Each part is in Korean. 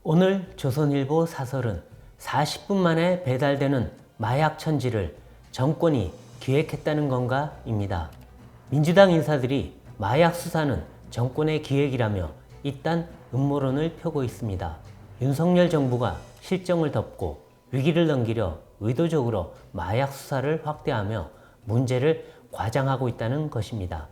오늘 조선일보 사설은 40분 만에 배달되는 마약 천지를 정권이 기획했다는 건가? 입니다. 민주당 인사들이 마약 수사는 정권의 기획이라며 이딴 음모론을 펴고 있습니다. 윤석열 정부가 실정을 덮고 위기를 넘기려 의도적으로 마약 수사를 확대하며 문제를 과장하고 있다는 것입니다.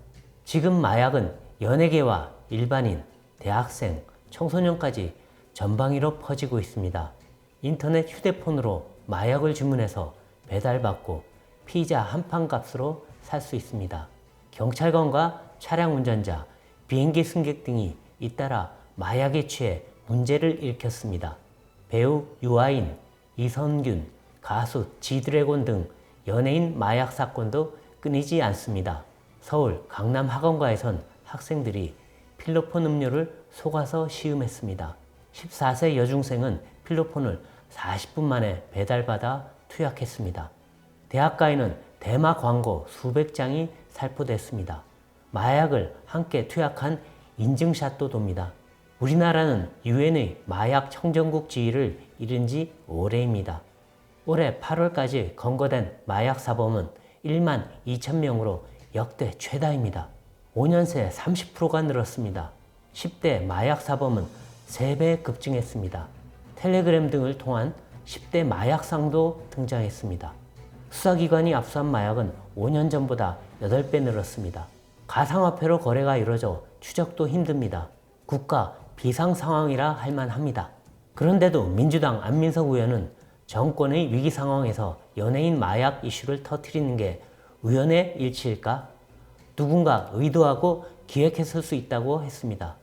지금 마약은 연예계와 일반인, 대학생, 청소년까지 전방위로 퍼지고 있습니다. 인터넷 휴대폰으로 마약을 주문해서 배달받고 피자 한 판 값으로 살 수 있습니다. 경찰관과 차량 운전자, 비행기 승객 등이 잇따라 마약에 취해 문제를 일으켰습니다. 배우 유아인, 이선균, 가수 지드래곤 등 연예인 마약 사건도 끊이지 않습니다. 서울 강남 학원가에선 학생들이 필로폰 음료를 속아서 시음했습니다. 14세 여중생은 필로폰을 40분 만에 배달받아 투약했습니다. 대학가에는 대마 광고 수백 장이 살포됐습니다. 마약을 함께 투약한 인증샷도 돕니다. 우리나라는 유엔의 마약 청정국 지위를 잃은 지 오래입니다. 올해 8월까지 검거된 마약 사범은 1만 2천 명으로 역대 최다입니다. 5년 새 30%가 늘었습니다. 10대 마약 사범은 3배 급증했습니다. 텔레그램 등을 통한 10대 마약상도 등장했습니다. 수사기관이 압수한 마약은 5년 전보다 8배 늘었습니다. 가상화폐로 거래가 이루어져 추적도 힘듭니다. 국가 비상상황이라 할 만합니다. 그런데도 민주당 안민석 의원은 정권의 위기 상황에서 연예인 마약 이슈를 터뜨리는 게 우연의 일치일까? 누군가 의도하고 기획했을 수 있다고 했습니다.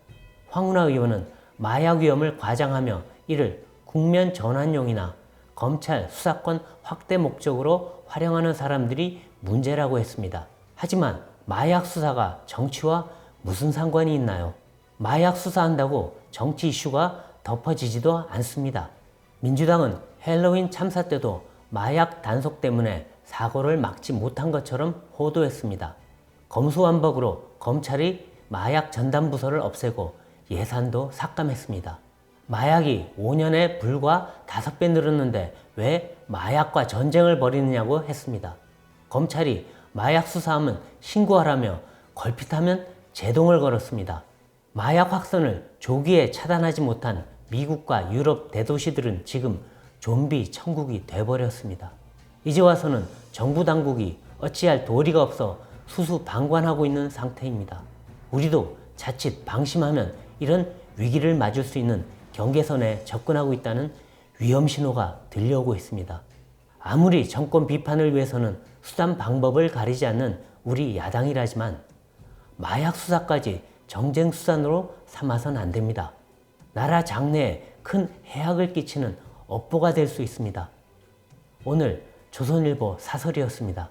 황운하 의원은 마약 위험을 과장하며 이를 국면 전환용이나 검찰 수사권 확대 목적으로 활용하는 사람들이 문제라고 했습니다. 하지만 마약 수사가 정치와 무슨 상관이 있나요? 마약 수사한다고 정치 이슈가 덮어지지도 않습니다. 민주당은 헬로윈 참사 때도 마약 단속 때문에 사고를 막지 못한 것처럼 호도했습니다. 검수완박으로 검찰이 마약 전담부서를 없애고 예산도 삭감했습니다. 마약이 5년에 불과 5배 늘었는데 왜 마약과 전쟁을 벌이느냐고 했습니다. 검찰이 마약 수사하면 신고하라며 걸핏하면 제동을 걸었습니다. 마약 확산을 조기에 차단하지 못한 미국과 유럽 대도시들은 지금 좀비 천국이 돼버렸습니다. 이제 와서는 정부 당국이 어찌할 도리가 없어 수수방관하고 있는 상태입니다. 우리도 자칫 방심하면 이런 위기를 맞을 수 있는 경계선에 접근하고 있다는 위험 신호가 들려오고 있습니다. 아무리 정권 비판을 위해서는 수단 방법을 가리지 않는 우리 야당이라지만 마약 수사까지 정쟁 수단으로 삼아서는 안 됩니다. 나라 장래에 큰 해악을 끼치는 업보가 될 수 있습니다. 오늘 조선일보 사설이었습니다.